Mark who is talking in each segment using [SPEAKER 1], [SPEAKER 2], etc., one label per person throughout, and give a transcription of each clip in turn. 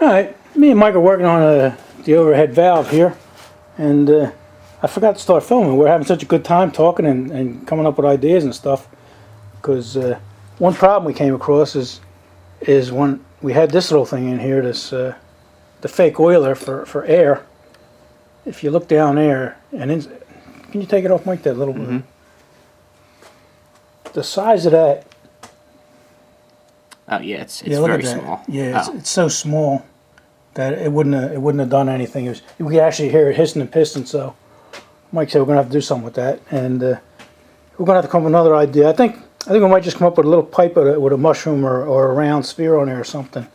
[SPEAKER 1] Alright, me and Mike are working on the overhead valve here, and I forgot to start filming. We're having such a good time talking and coming up with ideas and stuff, because one problem we came across is when we had this little thing in here, this the fake oiler for air. If you look down there, and can you take it off, Mike, that little bit? The size of that.
[SPEAKER 2] Oh yeah, it's very small.
[SPEAKER 1] Yeah, it's so small that it wouldn't have done anything. We could actually hear it hissing and piston. So Mike said we're gonna have to do something with that, and we're gonna have to come up with another idea. I think we might just come up with a little pipe with a mushroom or a round sphere on there or something.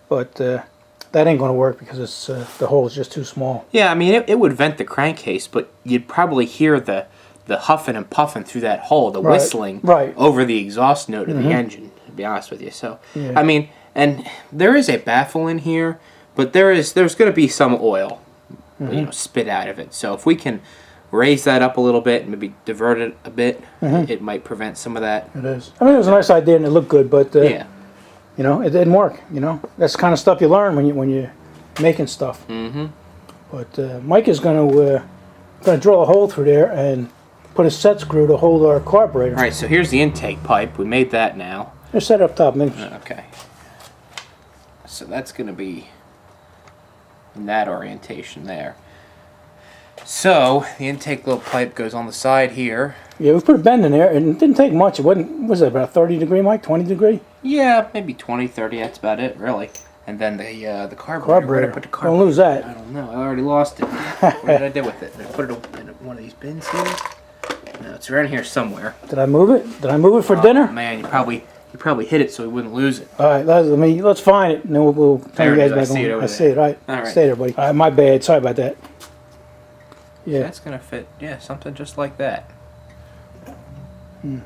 [SPEAKER 1] But that ain't gonna work because it's the hole is just too small.
[SPEAKER 2] Yeah, I mean it would vent the crankcase, but you'd probably hear the huffing and puffing through that hole, the whistling over the exhaust note of the engine. To be honest with you, so yeah. I mean, and there is a baffle in here, but there's going to be some oil, spit out of it. So if we can raise that up a little bit and maybe divert it a bit, it might prevent some of that.
[SPEAKER 1] It is. I mean, it was a nice idea and it looked good, but yeah, it didn't work. That's the kind of stuff you learn when you're making stuff. But Mike is going to drill a hole through there and put a set screw to hold our carburetor.
[SPEAKER 2] All right, so here's the intake pipe. We made that now.
[SPEAKER 1] Just set it up top, man.
[SPEAKER 2] Okay. So that's going to be in that orientation there. So the intake little pipe goes on the side here.
[SPEAKER 1] Yeah, we put a bend in there, and it didn't take much. It wasn't. What was it, about 30 degree, Mike? 20 degree?
[SPEAKER 2] Yeah, maybe 20, 30. That's about it, really. And then the carburetor. Where did I put the carburetor?
[SPEAKER 1] Don't lose that.
[SPEAKER 2] I don't know. I already lost it. What did I do with it? Did I put it in one of these bins here? No, it's around here somewhere.
[SPEAKER 1] Did I move it? Did I move it for dinner?
[SPEAKER 2] Man, you probably hit it so we wouldn't lose it.
[SPEAKER 1] All right, let's find it, and then we'll tell you guys back on. I see it. All right. Stay there, buddy. All right, my bad. Sorry about that. Yeah.
[SPEAKER 2] That's gonna fit. Yeah, something just like that.
[SPEAKER 1] We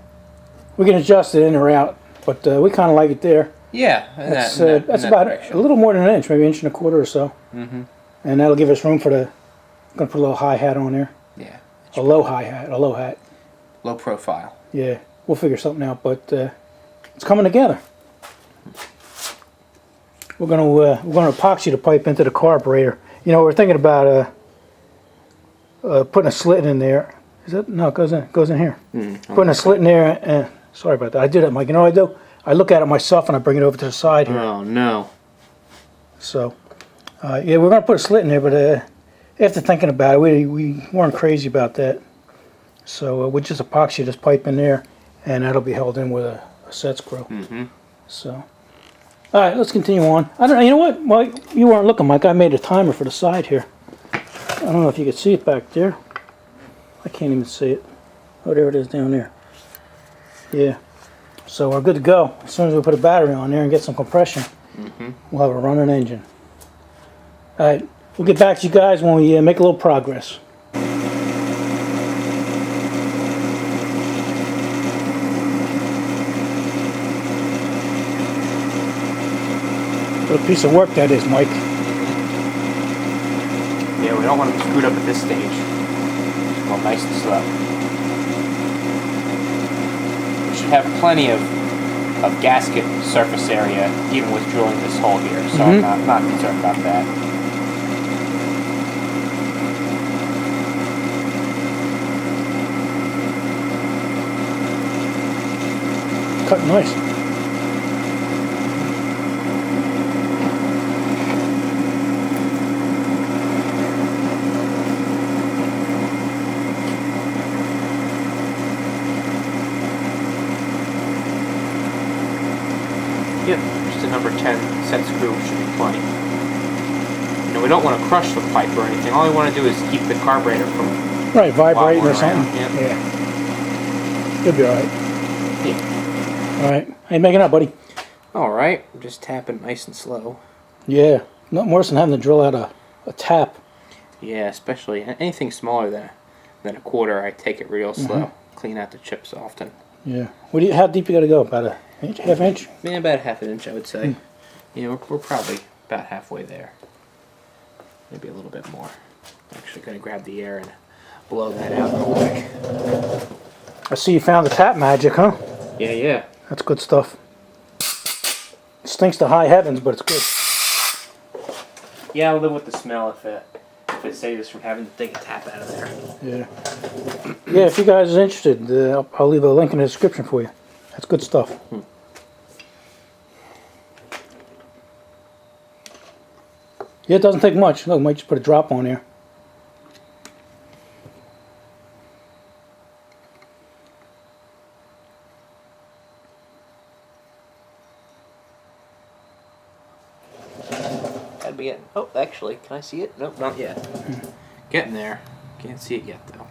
[SPEAKER 1] can adjust it in or out, but we kind of like it there.
[SPEAKER 2] Yeah,
[SPEAKER 1] that's about direction. A little more than an inch, maybe 1.25 inches or so. And that'll give us room for the. I'm gonna put a little hi hat on there.
[SPEAKER 2] Yeah.
[SPEAKER 1] A low hi hat. A low hat.
[SPEAKER 2] Low profile.
[SPEAKER 1] Yeah, we'll figure something out, but it's coming together. We're gonna epoxy the pipe into the carburetor. We're thinking about putting a slit in there. Is it? No, it goes in here. Putting a slit in there. And sorry about that. I do that, Mike. You know what I do? I look at it myself and I bring it over to the side here.
[SPEAKER 2] Oh no.
[SPEAKER 1] So, yeah, we're gonna put a slit in there, but after thinking about it, we weren't crazy about that. So we just epoxy this pipe in there, and that'll be held in with a set screw. So, all right, let's continue on. I don't know. You know what? Well, you weren't looking, Mike. I made a timer for the side here. I don't know if you can see it back there. I can't even see it. Oh, there it is down there. Yeah. So we're good to go. As soon as we put a battery on there and get some compression, we'll have a running engine. All right. We'll get back to you guys when we make a little progress. What a piece of work that is, Mike.
[SPEAKER 2] Yeah, we don't want to be screwed up at this stage. Well, nice and slow. We should have plenty of gasket surface area, even with drilling this hole here. So I'm not concerned about that.
[SPEAKER 1] Cut nice.
[SPEAKER 2] Yep, just a number 10 set screw should be plenty. We don't want to crush the pipe or anything. All we want to do is keep the carburetor from
[SPEAKER 1] vibrating or something.
[SPEAKER 2] Yep.
[SPEAKER 1] Yeah. You'll be all right.
[SPEAKER 2] Yeah.
[SPEAKER 1] All right. How you making up, buddy?
[SPEAKER 2] All right. I'm just tapping nice and slow.
[SPEAKER 1] Yeah. Nothing worse than having to drill out a tap.
[SPEAKER 2] Yeah, especially anything smaller than a quarter. I take it real slow. Clean out the chips often.
[SPEAKER 1] Yeah. How deep you got to go? About an inch, half inch?
[SPEAKER 2] Yeah, about half an inch, I would say. We're probably about halfway there. Maybe a little bit more. I'm actually going to grab the air and blow that out real quick.
[SPEAKER 1] I see you found the tap magic, huh?
[SPEAKER 2] Yeah.
[SPEAKER 1] That's good stuff. It stinks to high heavens, but it's good.
[SPEAKER 2] Yeah, I'll live with the smell if it saves us from having to take a tap out of there.
[SPEAKER 1] Yeah. Yeah, if you guys are interested, I'll leave a link in the description for you. That's good stuff. Yeah, it doesn't take much. Look, I might just put a drop on there.
[SPEAKER 2] That'd be it. Oh, actually, can I see it? Nope, not yet. Getting there. Can't see it yet, though.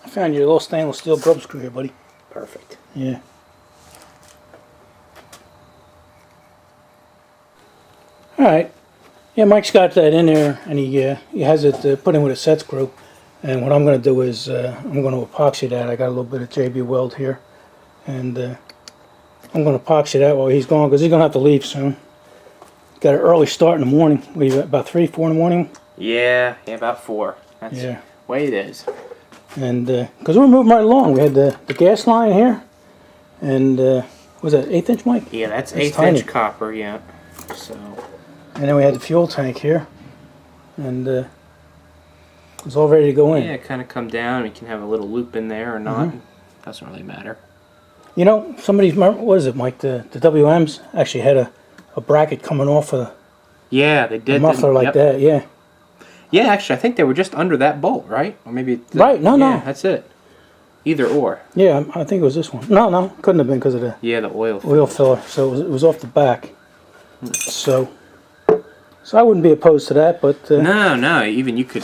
[SPEAKER 1] I found your little stainless steel grub screw here, buddy.
[SPEAKER 2] Perfect.
[SPEAKER 1] Yeah. Alright. Yeah, Mike's got that in there, and he has it put in with a set screw. And what I'm going to do is I'm going to epoxy that. I got a little bit of JB Weld here. And I'm going to epoxy that while he's gone, because he's going to have to leave soon. Got an early start in the morning. Leave at about 3, 4 in the morning.
[SPEAKER 2] Yeah, about 4. That's the way it is.
[SPEAKER 1] And because we're moving right along, we had the gas line here, and was that 1/8 inch, Mike?
[SPEAKER 2] Yeah, that's 1/8 inch copper. Yeah. So.
[SPEAKER 1] And then we had the fuel tank here, and it was all ready to go in.
[SPEAKER 2] Yeah, kind of come down. We can have a little loop in there or not. Doesn't really matter.
[SPEAKER 1] You know, somebody's, what is it, Mike? The WMs actually had a bracket coming off of
[SPEAKER 2] they did.
[SPEAKER 1] a muffler like that. Yeah.
[SPEAKER 2] Yeah, actually, I think they were just under that bolt, right? Or maybe...
[SPEAKER 1] Right, no.
[SPEAKER 2] That's it. Either or.
[SPEAKER 1] Yeah, I think it was this one. No, couldn't have been because of the...
[SPEAKER 2] Yeah, the oil
[SPEAKER 1] filler. So it was off the back. So I wouldn't be opposed to that, but...
[SPEAKER 2] No. Even you could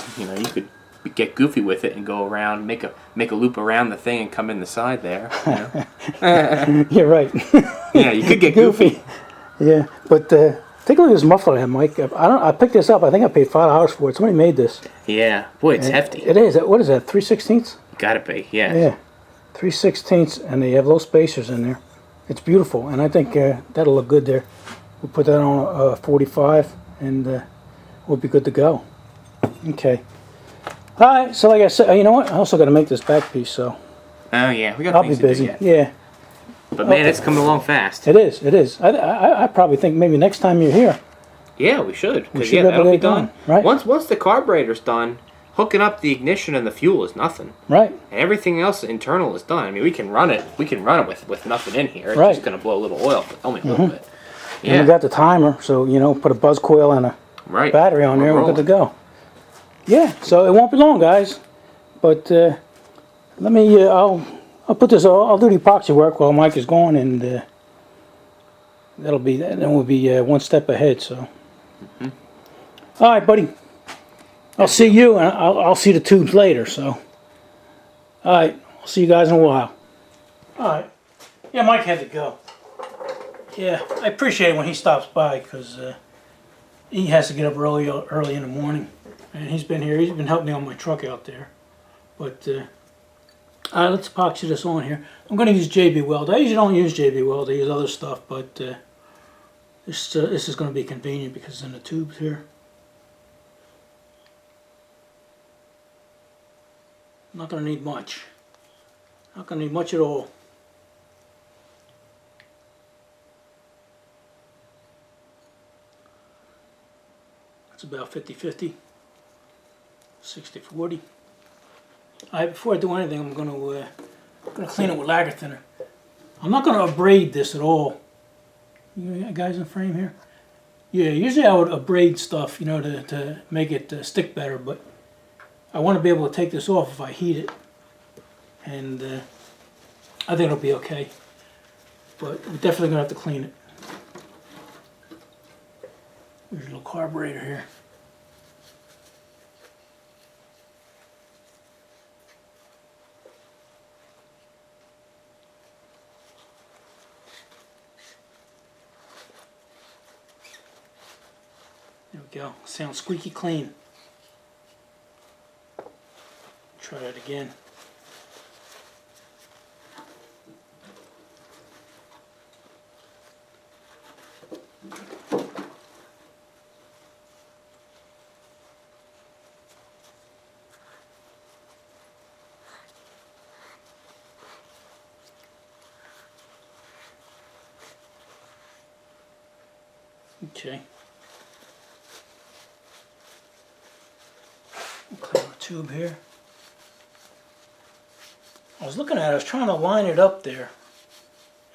[SPEAKER 2] get goofy with it and go around, make a loop around the thing and come in the side there. You know?
[SPEAKER 1] You're right.
[SPEAKER 2] Yeah, you could get goofy.
[SPEAKER 1] Yeah, but... take a look at this muffler here, Mike. I picked this up. I think I paid $5 for it. Somebody made this.
[SPEAKER 2] Yeah. Boy, it's hefty.
[SPEAKER 1] It is. What is that, 3/16?
[SPEAKER 2] Gotta be, yeah.
[SPEAKER 1] Yeah. 3/16, and they have low spacers in there. It's beautiful, and I think that'll look good there. We'll put that on a 45, and we'll be good to go. Okay. All right, so like I said, you know what? I also got to make this back piece, so...
[SPEAKER 2] Oh, yeah. We got
[SPEAKER 1] I'll
[SPEAKER 2] things
[SPEAKER 1] be
[SPEAKER 2] to do
[SPEAKER 1] busy.
[SPEAKER 2] yet.
[SPEAKER 1] Yeah.
[SPEAKER 2] But man, it's coming along fast.
[SPEAKER 1] It is. I probably think maybe next time you're here.
[SPEAKER 2] Yeah, we should.
[SPEAKER 1] We should
[SPEAKER 2] that'll be done.
[SPEAKER 1] Right.
[SPEAKER 2] Once the carburetor's done, hooking up the ignition and the fuel is nothing.
[SPEAKER 1] Right.
[SPEAKER 2] And everything else internal is done. I mean, we can run it. We can run it with nothing in here. It's just going to blow a little oil, but only a little bit. Yeah.
[SPEAKER 1] And we got the timer, so put a buzz coil and a battery on there. We're good to go. Yeah. So it won't be long, guys. But let me. I'll put this. I'll do the epoxy work while Mike is gone, and that'll be. Then we'll be one step ahead. So. All right, buddy. I'll see you, and I'll see the tubes later. So. All right. I'll see you guys in a while. All right. Yeah, Mike had to go. Yeah, I appreciate it when he stops by because he has to get up early in the morning, and he's been here. He's been helping me on my truck out there, but. All right, let's epoxy this on here. I'm going to use JB Weld. I usually don't use JB Weld. I use other stuff, but this is going to be convenient because it's in the tubes here. Not going to need much. Not going to need much at all. It's about 50-50, 60-40. Alright, before I do anything, I'm going to clean it with lager thinner. I'm not going to abrade this at all. You guys in the frame here? Yeah, usually I would abrade stuff, to make it stick better, but I want to be able to take this off if I heat it. And I think it'll be okay. But we're definitely going to have to clean it. There's a little carburetor here. There we go. Sounds squeaky clean. Try that again. Okay. Clear the tube here. I was looking at it, I was trying to line it up there.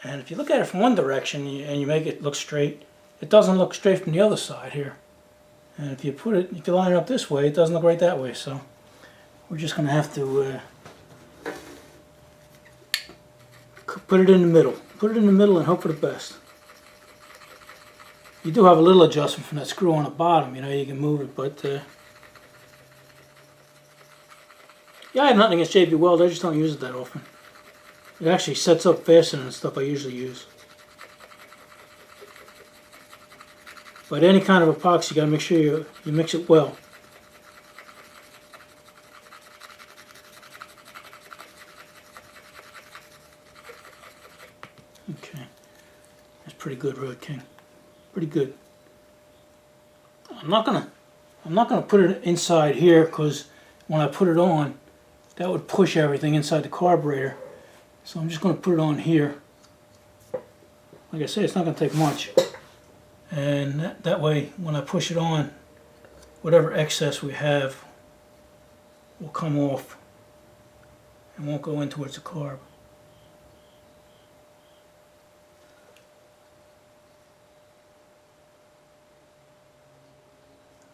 [SPEAKER 1] And if you look at it from one direction and you make it look straight, it doesn't look straight from the other side here. And if you line it up this way, it doesn't look right that way. So we're just going to have to put it in the middle. Put it in the middle and hope for the best. You do have a little adjustment from that screw on the bottom, you know, you can move it, but yeah, I have nothing against JB Weld, I just don't use it that often. It actually sets up faster than the stuff I usually use. But any kind of epoxy, you gotta make sure you mix it well. Okay, that's pretty good, Road King. Pretty good. I'm not gonna put it inside here because when I put it on, that would push everything inside the carburetor. So I'm just gonna put it on here. Like I said, it's not gonna take much. And that way, when I push it on, whatever excess we have will come off and won't go in towards the carb.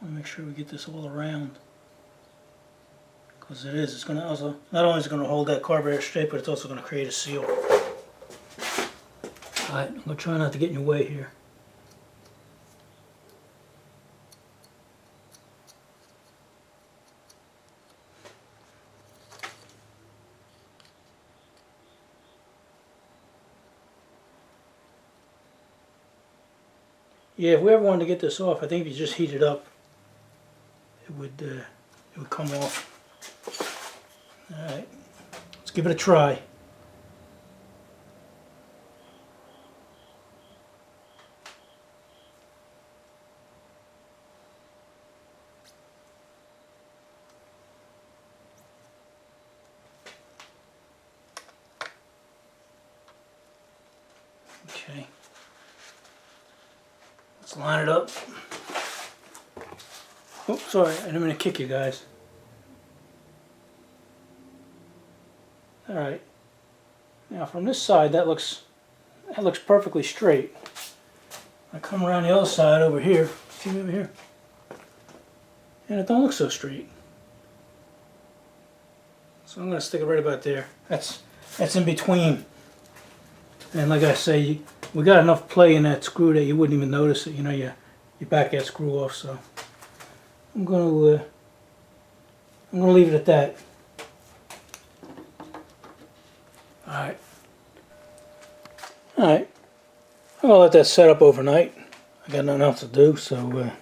[SPEAKER 1] Make sure we get this all around, because it's going to also, not only is it going to hold that carburetor straight, but it's also going to create a seal. Alright, I'm going to try not to get in your way here. Yeah, if we ever wanted to get this off, I think if you just heat it up, it would come off. Alright, let's give it a try. Okay, let's line it up. Oh, sorry, I didn't mean to kick you guys. Alright, now from this side that looks perfectly straight. I come around the other side over here, see over here, and it don't look so straight. So I'm going to stick it right about there. That's in between. And like I say, we got enough play in that screw that you wouldn't even notice it. You know, you back that screw off. So I'm going to leave it at that. All right. I'm gonna let that set up overnight. I got nothing else to do, so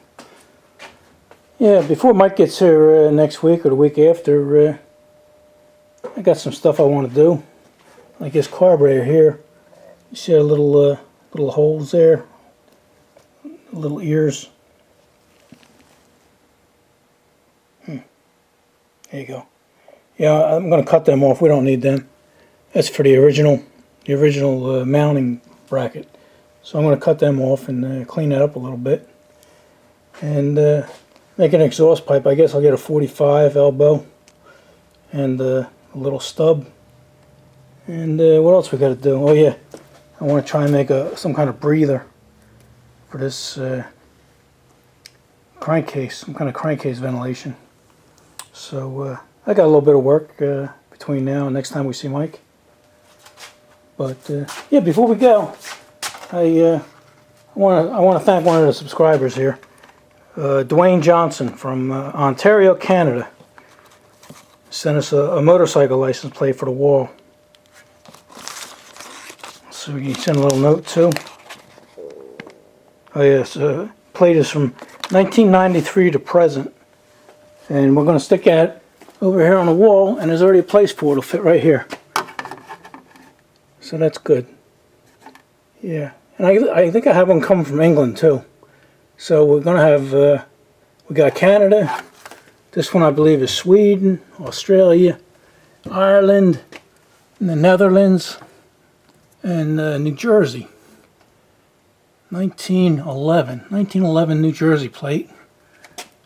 [SPEAKER 1] yeah. Before Mike gets here next week or the week after, I got some stuff I want to do. Like this carburetor here. You see a little holes there, little ears. There you go. Yeah, I'm going to cut them off. We don't need them. That's for the original mounting bracket. So I'm going to cut them off and clean that up a little bit. And make an exhaust pipe. I guess I'll get a 45 elbow and a little stub. And what else we got to do? Oh yeah, I want to try and make some kind of breather for this crankcase, some kind of crankcase ventilation. So I got a little bit of work between now and next time we see Mike. But yeah, before we go, I want to thank one of the subscribers here, Dwayne Johnson from Ontario, Canada. Sent us a motorcycle license plate for the wall. So we can send a little note too. Oh yes, plate is from 1993 to present, and we're going to stick that over here on the wall, and there's already a place for it. It'll fit right here. So that's good. Yeah, and I think I have one coming from England too. So we're going to have, we got Canada. This one I believe is Sweden, Australia, Ireland, and the Netherlands, and New Jersey. 1911 New Jersey plate,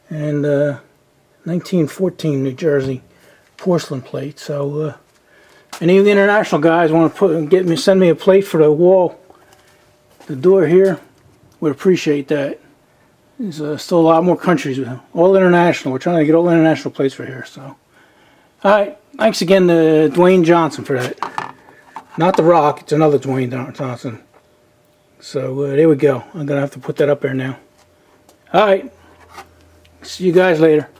[SPEAKER 1] and 1914 New Jersey porcelain plate. So any of the international guys want to send me a plate for the wall, the door here, would appreciate that. There's still a lot more countries, all international. We're trying to get all international plates for here. So, all right, thanks again to Dwayne Johnson for that. Not The Rock, it's another Dwayne Johnson. So there we go. I'm gonna have to put that up there now. All right, see you guys later.